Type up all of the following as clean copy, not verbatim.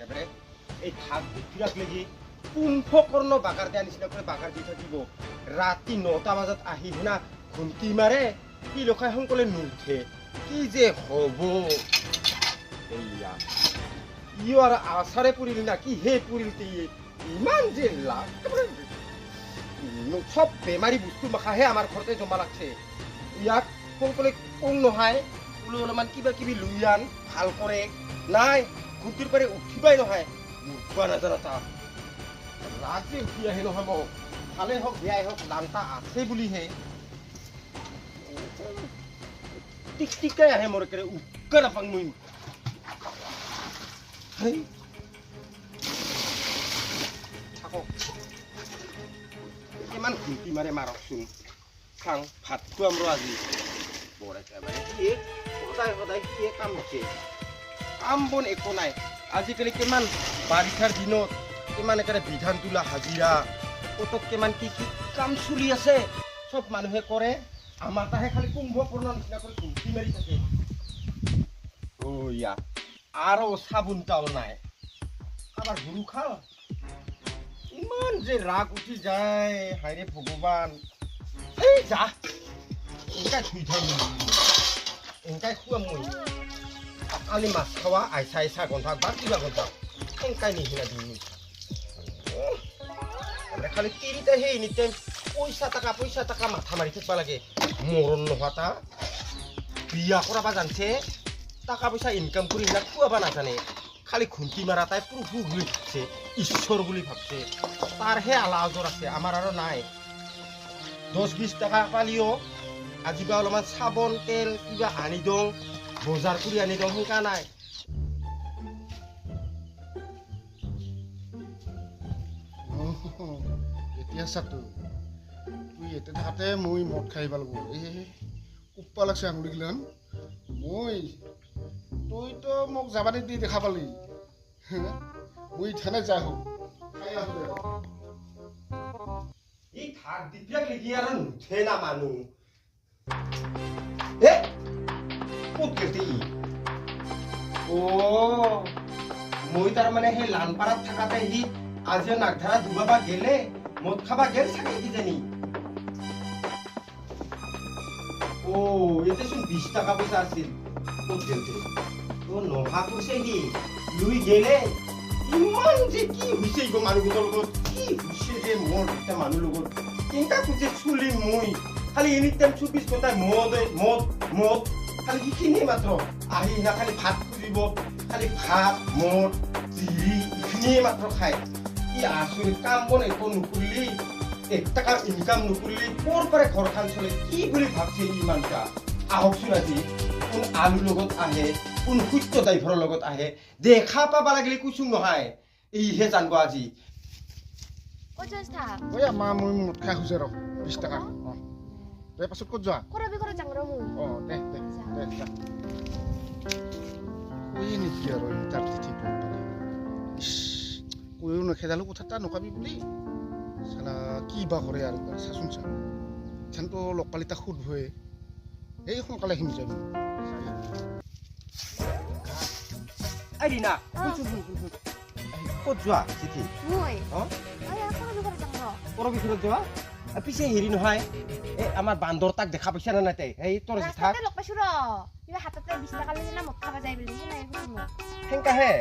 একেবাৰে এই ঠাক উঠিৰাক লাগি কুম্ভকৰ্ণ বাগাৰ দিয়া নিচিনাকৈ বাগাৰ দি থাকিব ৰাতি 9টা বজাত আহি শুনা ঘুমটি মাৰে কি লখাই সংকলে নুঠে কি যে হ'ব এইয়া ইও আৰু আচাৰে পুৰিলি না কি হে পুৰিল ইমান যে লাভ সব বেমাৰী বস্তু মাখাহে আমাৰ ঘৰতে জমা লাগছে ইয়াক সংকলে কওঁ নহয় বোলো অলপমান কিবা কিবি লৈ আন ভাল কৰে নাই ঘুমটিৰ পাৰে উঠিবাই নহয় উঠবা নাজানা তাক ৰাতি উঠি আহে নহয় মোক ভালে হওক বেয়াই হওক লাংটা আছে বুলিহে টিক টিকাই আহে মোৰ একেবাৰে উৎকা নাপাং মই থাকক কিমান ঘুমটি মাৰে মাৰকচোন খাং ভাত খুৱাম ৰ আজি বৰ একেবাৰে কি সদায় সদায় কি কাম হৈছে কাম বন একো নাই আজিকালি কিমান বাৰিষাৰ দিনত কিমান একেবাৰে বিধান তোলা হাজিৰা কটক কিমান কি কি কাম চলি আছে চব মানুহে কৰে আমাৰ তাহে খালি কুম্ভকৰ্ণ নিচিনাকৈ ঘুমটি মাৰি থাকে অয়া আৰু চাবোনটাও নাই কাৰোবাৰ গৰু খাওঁ ইমান যে ৰাগ উঠি যায় হাইৰে ভগৱান এই যা এনেকাই ধুই থৈ এনেকাই খুৱাম মই কালি মাছ খাৱা আইচা আইচা গন্ধাক বা কিবা গন্ধাক এনেকাই নিচিনা দিম খালি তিৰিতে সেই এনিটাইম পইচা টকা মাথা মাৰি থাকিব লাগে মৰণ নোহোৱা তা বিয়া কৰাবা জানছে টাকা পইচা ইনকাম কৰি সেইবিলাক খুৱাবা নাজানে খালি ঘুমটি মাৰা তাই প্ৰভু বুলি ভাবছে ঈশ্বৰ বুলি ভাবছে তাৰহে আলা আজৰ আছে আমাৰ আৰু নাই 10-20 টকা পালিও আজিবা অলপমান চাবোন তেল কিবা আনি দিওঁ বজাৰ কৰি আনি দিওঁ সেনেকা নাই এতিয়া চাতো তুই এতে থাকাতে মই মদ খাই ভাল লাগব কুপ্পা লাগছে আঙুলিগিলান মই তইতো মোক যাবা দি দেখা পালি মই থানে যা হোক খাই আহো দে এই থাক দিপিয়াক লাগি আৰু নুঠে না মানুহ এ ক'ত গেছি মই তাৰমানে সেই লানপাৰাত থাকাতে সি আজি নাগধাৰা ডুবাবা গেলে মদ খাবা গেল চাগে কিজানি এতে চোন 20 টাকা পইচা আছিল ক'ত গেলতে নহা কৈছে সি লৈ গেলে ইমান যে কি হৈছে গো মানুহবোৰৰ লগত কি হৈছে যে মোৰ এটা মানুহ লগত কেনেকা খুঁজে চুলি মই খালি এনি টাইম 24 ঘণ্টা মদ খালি সেইখিনিয়ে মাত্ৰ আহি না খালি ভাত খুজিব খালি ভাত মদ চিৰি এইখিনিয়ে মাত্ৰ খায় কি আচৰিত কাম বন একো নকৰিলি 1 টাকা ইনকাম নকৰিলি ক'ৰ পৰা ঘৰখন চলে কি বুলি ভাবছে ইমানটা আহকচোন আজি কোন আলুৰ লগত আহে কোন সত্য ড্ৰাইভাৰৰ লগত আহে দেখা পাবা লাগিলে কুচুং নহয় এইহে জানব আজি ঐ মা মই মদ খাই খুজে ৰ 20 টাকা দে পাছত ক'ত যোৱা দে যা কৈয়ে নেকি আৰু তাৰ চিঠি কৈও নেখেদালো কথা এটা নকাবি বুলি চালা কি বা কৰে আৰু চাচোন চা ইথানতো লগ পালি তাক সুধবই এই সোনকালে আহিম যাবি আইৰিনা ক'ত যোৱা চিঠি পৰবিখনত যোৱা পিছে হেৰি নহয় এই আমাৰ বান্দৰ তাক দেখা পাইছা নে নাই তাই এই তোৰ জিঠা সেনকাহে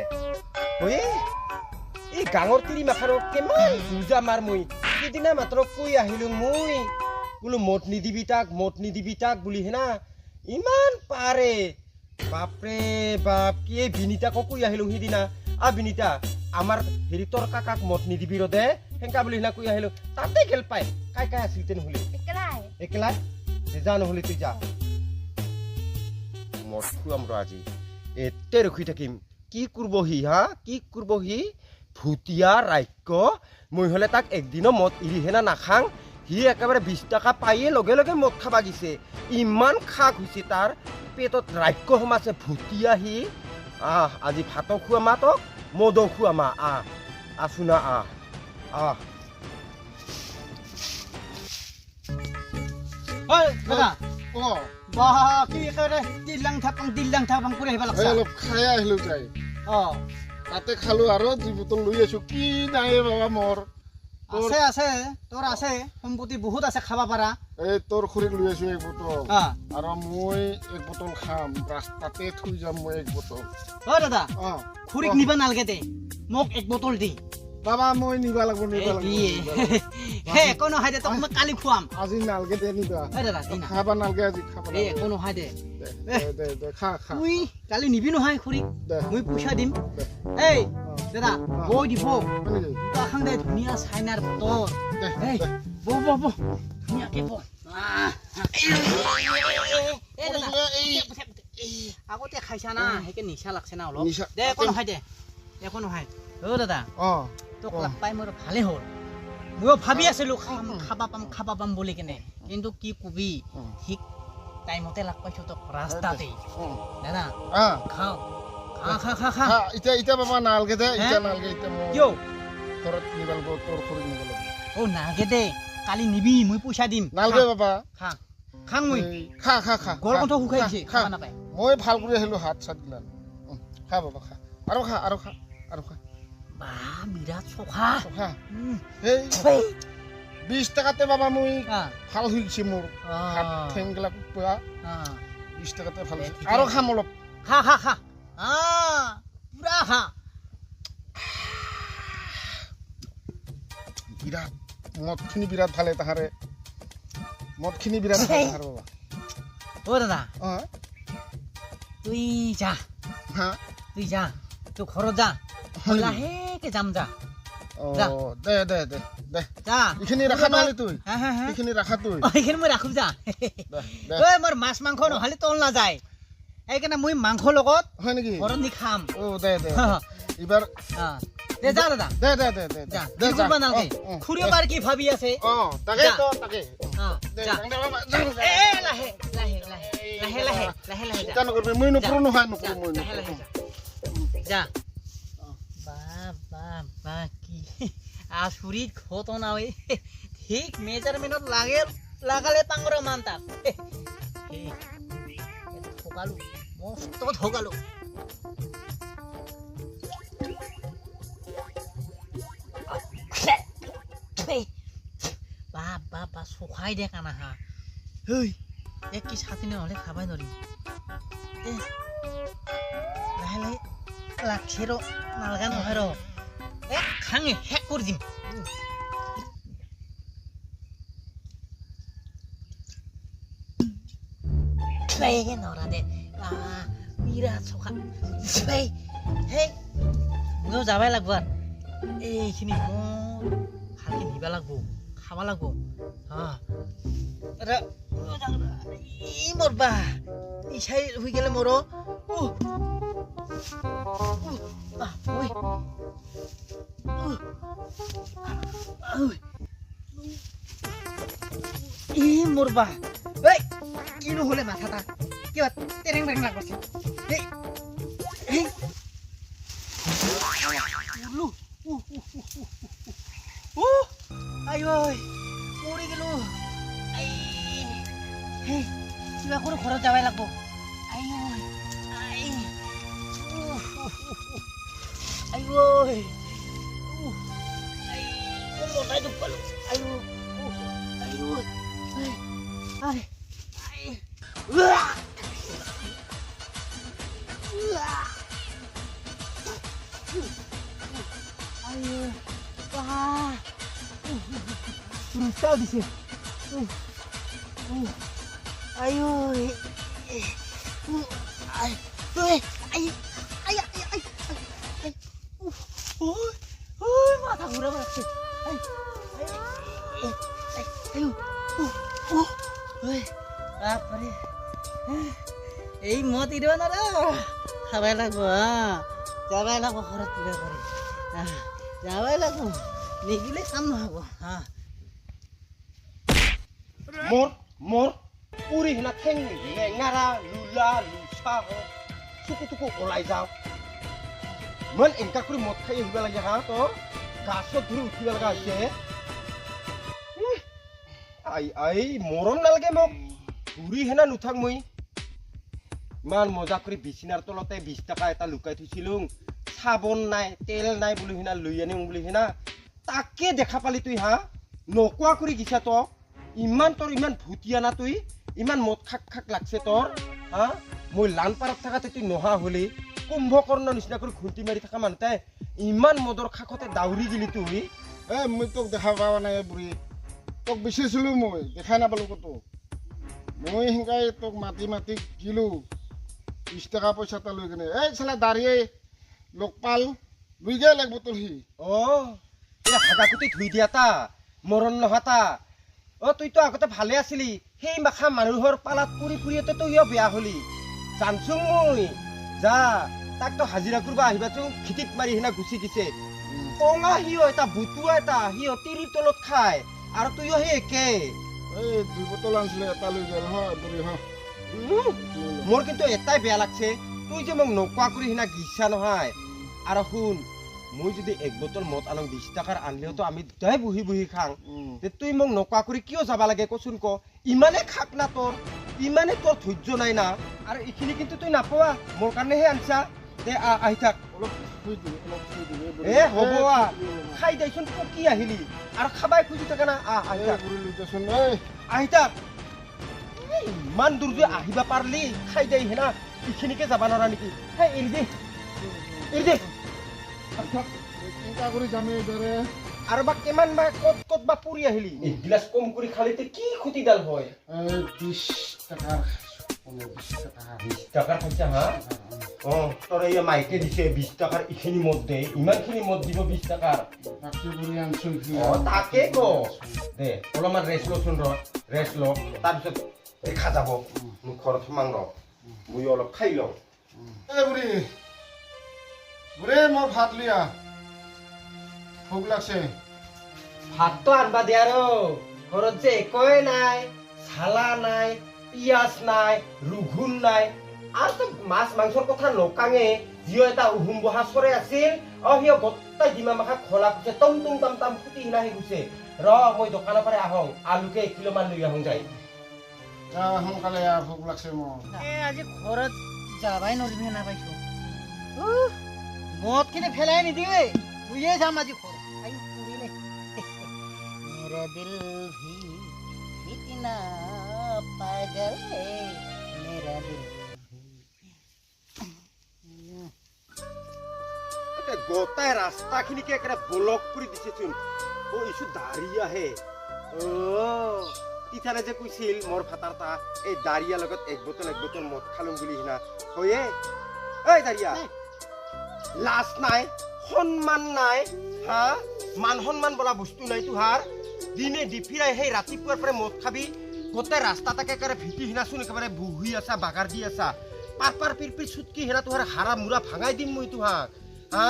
এই গাঙৰ তিৰি মাখাৰো কিমান বুজা মাৰ মই সিদিনা মাত্ৰ কৈ আহিলো মই বোলো মদ নিদিবি তাক বুলি হেনা ইমান পাৰে বাপৰে বাপ কি বিনিতাকো কৈ আহিলো সিদিনা বিনিতা আমাৰ হেৰি তোৰ কাকাক মদ নিদিবি ৰ দে সেনকা বুলি হেনা কৈ আহিলো তাতে গেল পাই কাই আছিল তেনেহ'লে একেলাই যা নহ'লে তুই যা মদ খুৱাম ৰ আজি এতে ৰখি থাকিম কি কৰিব সি ভুটিয়া ৰাক্য মই হলে তাক একদিনো মদ এৰি হেনা নাখাং সি একেবাৰে 20 টাকা পায়ে লগে লগে মদ খাবা গিছে ইমান খাক হৈছে তাৰ পেটত ৰাক্য সমাছে ভুটিয়া সি আজি ভাতো খুৱামা তোক মদো খুৱামা আছোনা দাদা অ কি একেবাৰে দিল্লাং থাপাং কৰি আহিব লাগছে অলপ খাই আহিলো যাই তাতে খালো আৰু যি বটল লৈ আছো কি নাই বাবা মোৰ আছে আছে তোৰ আছে সম্পত্তি বহুত আছে খাবা পাৰা এই তোৰ খুৰীক লৈ আছো এক বটল হা আৰু মই এক বটল খাম ৰাস্তাতে থৈ যাম মই এক বটল অ দাদা খুৰীক নিবা নালগে দে মোক এক বটল দি বাবা মই নিবা লাগব হে একো নহয় দে তোক মই কালি খুৱাম আজি নালগে দে নিবা দাদা দি না খাবা নালগে আজি খাবা এই একো নহয় দে দে খা খা তুই কালি নিবি নহয় খুৰীক দে মই পইচা দিম এই দাদা বৈ দিব নেকি খাং দে ধুনীয়া চাইনাৰ বতৰ দে এই বৌ বৌ বৌ ধুনীয়াকে বৌ আগতে খাইছা না সেইকে নিচা লাগছে না অলপ দে একো নহয় দে একো নহয় অ দাদা তোক লগ পাই মোৰ ভালে হ'ল ময়ো ভাবি আছিলো খাবা পাম বুলি কেনে কিন্তু কি কবি ঠিক টাইমতে লগ পাইছো তোক ৰাস্তাতে দাদা খাওঁ খা খা খা এতিয়া বাবা নালগে দে এতিয়া নালগে এতিয়া মই কিয় ঘৰত নিবা লাগব তোৰ খুৰীক নিবা লাগব অ নালগে দে কালি নিবি মই পইচা দিম নালগে বাবা খা খাং মই খা খা খা গল কণ্ঠ শুকাই দিছে খাবা নাপায় মই ভাল কৰি আহিলো হাত চাত গিলান খা বাবা খা আৰু খা আৰু খা আৰু খা বা বিৰাট চখা খা এই 20 টাকাতে বাবা মই ভাল হৈ গৈছে মোৰ হাত ঠেংগিলা পুৰা 20 টাকাতে ভাল হৈছে আৰু খাম অলপ খা খা খা পুৰা খা বিৰাট মদখিনি বিৰাট ভালে তাহাৰে মদখিনি বিৰাট ভাল তাহাৰ বাবা অ দাদা তুই যা হা তুই যা তুই ঘৰত যা লাহেকে যাম যা দে দে দে দে যা এইখিনি ৰাখা নহ'লে তুই এইখিনি ৰাখা তুই এইখিনি মই ৰাখোঁ যা ঐ মোৰ মাছ মাংস নহ'লে তল নাযায় সেইকাৰণে মই মাংস লগত হয় নেকি ঘৰত নি খাম দে দে এইবাৰ দে যা দাদা দে দে দে দে যা দে যা নালগে খুৰীও বাৰ কি ভাবি আছে তাকে তো তাকে যা এ লাহে লাহে লাহে লাহে লাহে লাহে চিন্তা নকৰিবি মই নকৰো নহয় নকৰো মই যা বা কি আচুৰিত ঘটনা ঠিক মেজাৰমেণ্টত লাগালে পাংৰ মান তাত ঠকালো মস্ত ঠকালো বা চখাই দে কানা হা এক কি ছাতি নহ'লে খাবাই নোৱাৰিম লাহে লাহে লাগছে ৰ নালগা নহয় ৰ খাঙে শেষ কৰি দিম নৰা দে বিৰাট চখা ময়ো যাবাই লাগব আৰু এইখিনি মোৰ ভালকে নিবা লাগব খাবা লাগব মোৰ বা ইচাই হৈ গেলে মোৰ মোৰ বা কিনো হলে মাথাটা কিবা টেৰেং বেং লাগছে মৰি গেলো কিবা কৰি ঘৰত যাবাই লাগব মতাই দুখ পালো Rusak di sini. Ayo. Mata gua berarti. Ayo. Apa nih? Mau tidur mana? Kabar lagu. Kabar lagu harus tidur kali. Kabar lagu. Nigile sama aku. মোৰ পুৰি হিনা ঠেং লেঙাৰা লুলা লুচা চুকু ওলাই যাওঁ ইমান এনেকা কৰি মদ খাই আহিব লাগে হা তোৰ গাছত ধৰি উঠিব লগা হৈছে আই মৰম নালাগে মোক পুৰি হেনা নুথাক মই ইমান মজা কৰি বিচনাৰ তলতে 20 টকা এটা লুকাই থৈছিলো চাবোন নাই তেল নাই বুলি সিনা লৈ আনিম বুলি সিনা তাকে দেখা পালি তুই হা নকোৱা কৰি গিছা তক ইমান তোৰ ইমান ভুটিয়া না তুই ইমান মদ খাক খাক লাগছে তোৰ হা মই লানপাৰাত থাকাতে তুই নহা হলি কুম্ভকৰ্ণ নিচিনা কৰি ঘুণ্টি মাৰি থকা মানুহতে ইমান মদৰ খাকতে দাউৰি গেলি তুই মই তোক দেখা পোৱা নাই বুঢ়ী তোক বিচাৰিছিলোঁ মই দেখাই নাপালোঁ ক'তো মই সেনেকাই তোক মাতি মাতি গিলোঁ 20 টকা পইচা এটা লৈ কিনে এই চালা দাঁড়িয়ে লগ পাল লৈ গেল এক বটল সি হাগাকুটি ধুই দিয়া তা মৰণ নহাতা তুইতো আগতে ভালে আছিলি সেই মাখা মানুহৰ পালাত পুৰি পুৰিতে তই বেয়া হলি জানছো মই যা তাকতো হাজিৰা কৰিব আহিবাচোন খেতিত মাৰি সিনা গুচি দিছে কঙা সিও এটা বুটুৱা এটা সিও তিৰি তলত খায় আৰু তুইও সেই একে এই 2 বটল আনিছিলে এটা লৈ গেল হয় বুঢ়ী হয় মোৰ কিন্তু এটাই বেয়া লাগছে তুই যে মোক নকোৱা কৰি সিনা গিছা নহয় আৰু শুন মই যদি 1 বটল মদ আনক 20 টকাৰ আনলেওতো আমি দুটাই বহি বহি খাং তুই মোক নকোৱা কৰি কিয় যাব লাগে কচোন ক ইমানে খাক না তোৰ ইমানে তোৰ ধৈৰ্য নাই না আৰু এইখিনি কিন্তু তুই নাপোৱা মোৰ কাৰণেহে আনছা দে আহি থাক অলপ শুই দিবি হ'ব খাই দেচোন পকি আহিলি আৰু খাবাই খুজি থাকে না আহি থাক আহি থাক ইমান দূৰ যে আহিবা পাৰলি খাই দেই হেনা এইখিনিকে যাব নোৱাৰা নেকি এৰি দে চিন্তা কৰি যামেই দৰে আৰু বা কিমান বা ক'ত বা পৰি আহিলি এক গিলাচ কম কৰি খালিতে কি ক্ষতিডাল হয় 20 টকাৰ 20 টকাৰ খাইছা হা তোৰ এই মাইকে দিছে 20 টকাৰ এইখিনি মদ দে ইমানখিনি মদ দিব 20 টকাৰ তাকে ক দে অলপমান ৰেষ্ট লচোন ৰেষ্ট ল তাৰপিছত দেখা যাব মোক ঘৰত সোমাং ৰ মই অলপ খাই লওঁ বুঢ়ী মই ভাত লিয়া ভোক লাগছে ভাতটো আনবা দে আৰু ঘৰত যে একোৱে নাই চালা নাই পিয়াজ নাই ৰুঘুন নাই আৰু তো মাছ মাংসৰ কথা নকাঙে যিও এটা উহুম বহা চৰে আছিল সিও গোটেই ডিমা মাখা খোলা খুচে টম টম টাম টাম ফুটি হিনা হে গুছে মই দোকানৰ পৰা আহোঁ আলুকে 1 কিলো মান লৈ আহোঁ যাই সোনকালে ভোক লাগছে মোৰ আজি ঘৰত যাবাই নৰিম হেনা পাইছো মদ খিনি ফেলাই নিদিবে তুইয়ে যাম আজি ঘৰ मेरा दिल भी इतना पागल है मेरा दिल এটা গোটাই ৰাস্তাখিনিকে একেবাৰে ব্লক কৰি দিছেচোন ইছু দাঁড়িয়ে আহে ইথানে যে কৈছিল মোৰ ভাতাৰটা এই দাঁড়িয়াৰ লগত 1 বটল মদ খালো বুলি হিনা হয়ে এই দাঁড়িয়া লাজ নাই সন্মান নাই হা মান সন্মান বোলা বস্তু নাই তোহাৰ দিনে ডিফিৰাই সেই ৰাতিপুৱাৰ পৰা মদ খাবি গোটেই ৰাস্তাটাকে একেবাৰে ভিটি হিনাচোন একেবাৰে বহি আছা বাগাৰ দি আছা পাৰ পিৰপিৰ চুটকি হেনা তোহাৰ হাৰা মূৰা ভাঙাই দিম মই তোহাক হা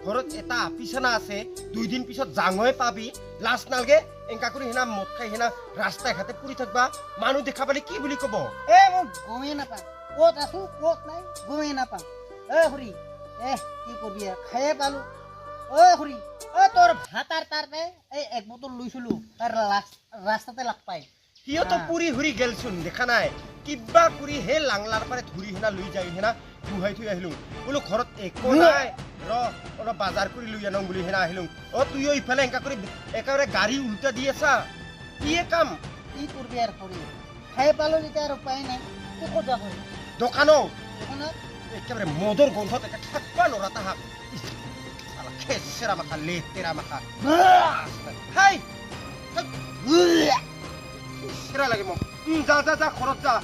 ঘৰত এটা পিছনা আছে 2 দিন পিছত জাঙই পাবি লাজ নালগে এংকা কৰি হেনা মদ খাই হেনা ৰাস্তাই ঘাটে পুৰি থাকবা মানুহ দেখা পালে কি বুলি কব মই গমেই নাপাম ক'ত আছো ক'ত নাই গমেই নাপাম খুৰী কি কৰবি খাইয়ে পালো খুৰী তোৰ ভাতাৰ তাৰতে এই 1 বটল লইছিলো তাৰ ৰাস্তাতে লাগ পাই সিও পুৰি হুৰি গেলছুন দেখা নাই কিবা কৰি হে লাংলাৰ পাৰে ধুৰি হেনা লৈ যাই হেনা বুহাই থৈ আহিলো বোলো ঘৰত একো নাই অলপ বাজাৰ কৰি লৈ আনং বুলি হেনা আহিলো তুইও ইফালে এংকা কৰি একেবাৰে গাড়ী উল্টা দি আছা কিয়ে কাম কি কৰবি আৰ খুৰী খাই পালো যেতিয়া আৰ উপায় নাই কি ক'ত যাব দোকানত একেবাৰে মদৰ গন্ধত একে থাকবা নৰা তাহাক খেচেৰা মাখা লেতেৰা মাখা হাই খেচেৰা লাগে মোক যা ঘৰত যা